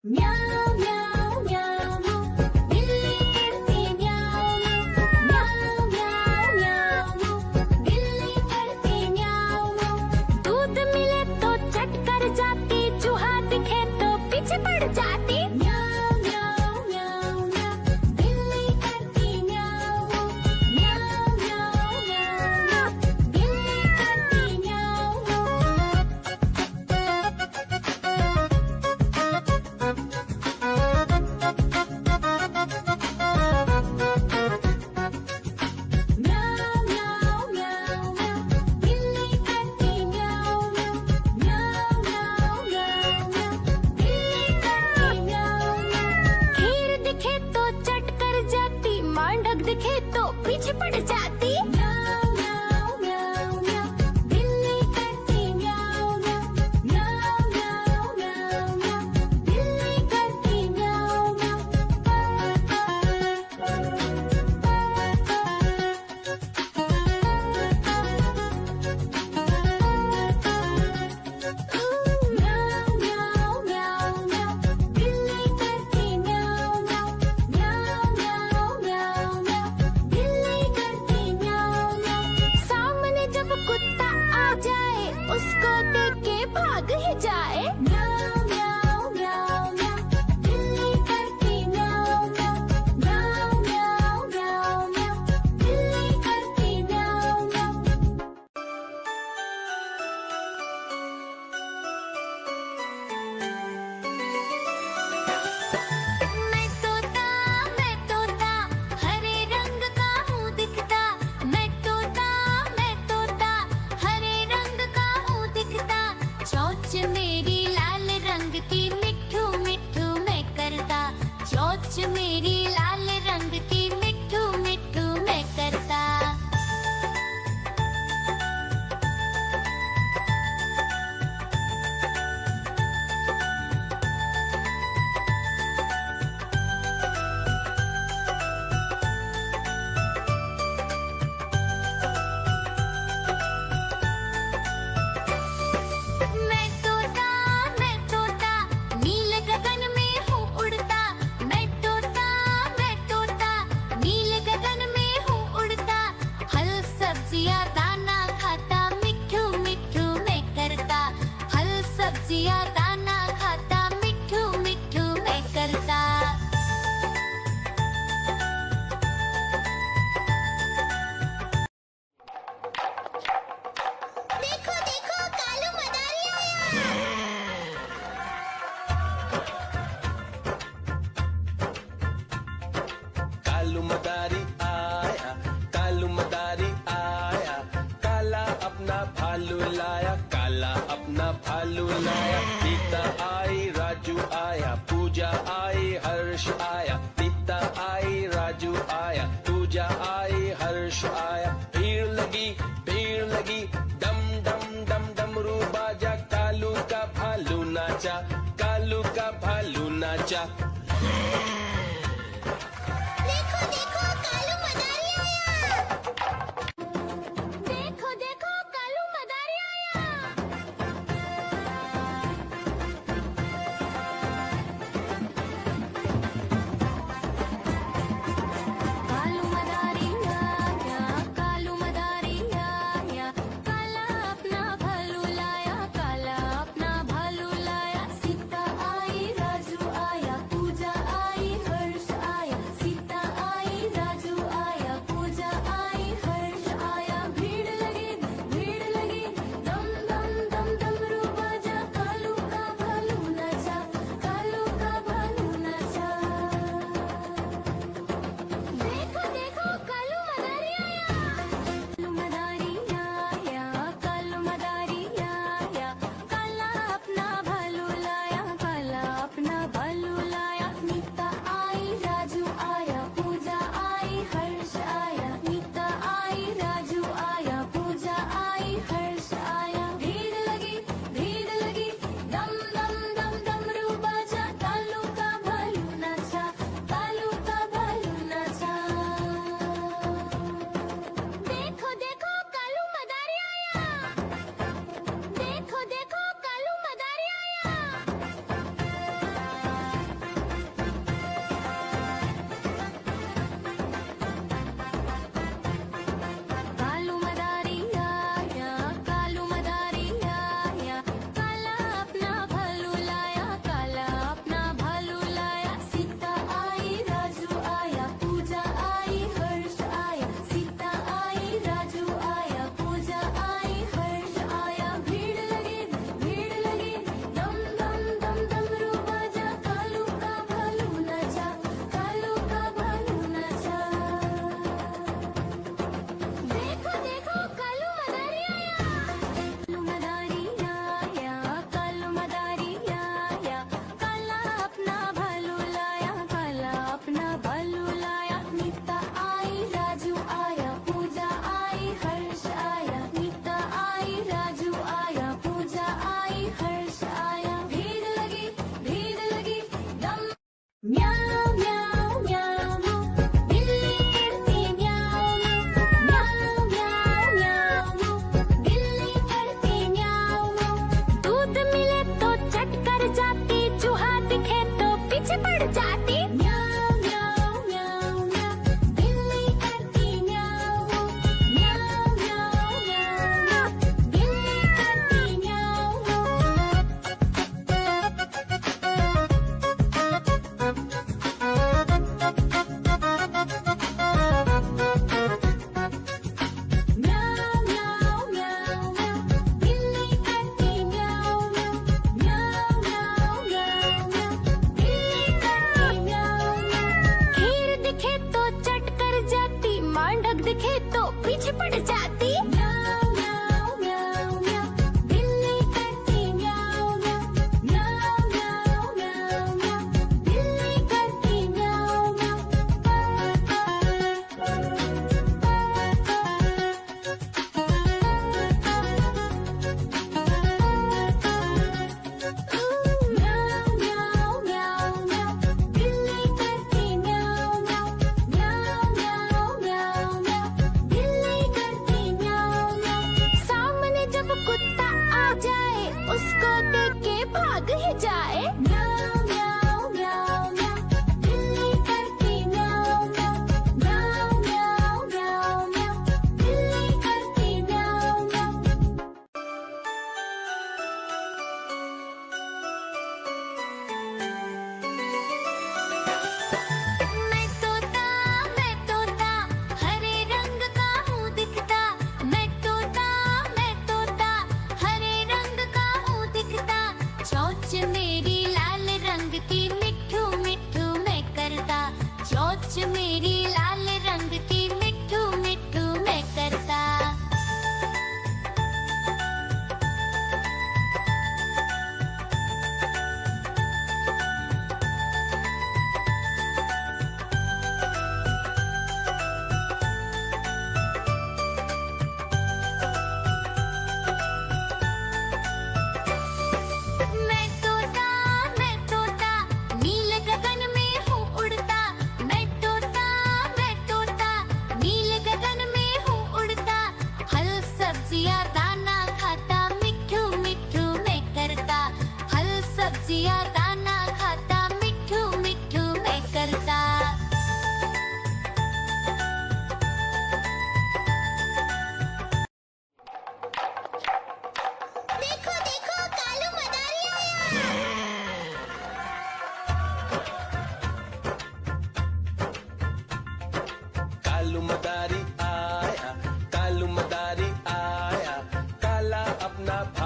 म्याऊं म्याऊं म्याऊं बिल्ली करती म्याऊं म्याऊं म्याऊं म्याऊं बिल्ली करती म्याऊं। दूध मिले तो चट कर जाती, चूहा दिखे तो पीछे पड़ जाती। म्याऊं म्याऊं म्याऊं म्याऊं बिल्ली करती म्याऊं म्याऊं म्याऊं म्याऊं बिल्ली करती म्याऊं। म्याऊं म्याऊं म्याऊं म्याऊं बिल्ली करती म्याऊं म्याऊं म्याऊं म्याऊं म्याऊं बिल्ली करती म्याऊं। खीर दिखे तो चट कर जाती, मांडक दिखे तो पीछे पड़ जाती। म्याऊं म्याऊं म्याऊं म्याऊं बिल्ली करती म्याऊं म्याऊं म्याऊं म्याऊं म्याऊं बिल्ली करती म्याऊं म्याऊं म्याऊं म्याऊं म्याऊं बिल्ली करती म्याऊं म्याऊं म्याऊं म्याऊं म्याऊं बिल्ली करती म्याऊं। सामने जब कुत्ता आ जाए, उसको देख के भाग ही जाए। म्याऊं म्याऊं म्याऊं म्याऊं बिल्ली करती म्याऊं म्याऊं म्याऊं म्याऊं म्याऊं बिल्ली करती म्याऊं म्याऊं। मैं तोता हरे रंग का हूँ दिखता। मैं तोता हरे रंग का हूँ दिखता। चोंच मेरी लाल रंग की, मिट्ठू मिट्ठू मैं करता। चोंच मेरी लाल रंग की, मिट्ठू मिट्ठू मैं करता। मैं तोता नीले गगन में हूँ उड़ता। मैं तोता नीले गगन में हूँ उड़ता। फल सब्जियाँ दाना खाता, मिट्ठू मिट्ठू मैं करता। फल सब्जियाँ दाना खाता, मिट्ठू मिट्ठू मैं करता। देखो देखो कालू मदारी आया। कालू मदारी आया, कालू मदारी आया। काला अपना भालू लाया, काला अपना भालू लाया। सीता आई, राजू आया, पूजा आई, हर्ष आया। सीता आई, राजू आया, पूजा आई, हर्ष आया। भीड़ लगी, डम डम डम डमरू बाजा। कालू का भालू नाचा, कालू का भालू नाचा। देखो देखो कालू मदारी आया। देखो देखो कालू मदारी आया। कालू मदारी आया, कालू मदारी आया। काला अपना भालू लाया, काला अपना भालू लाया। सीता आई, राजू आया, पूजा आई,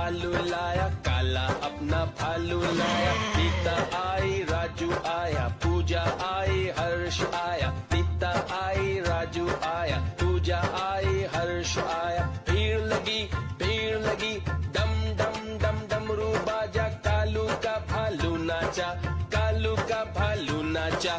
भालू लाया, काला अपना भालू लाया। सीता आई, राजू आया, पूजा आई, हर्ष आया। सीता आई, राजू आया, पूजा आई, हर्ष आया। भीड़ लगी, डम डम डम डमरू बाजा। कालू का भालू नाचा, कालू का भालू नाचा।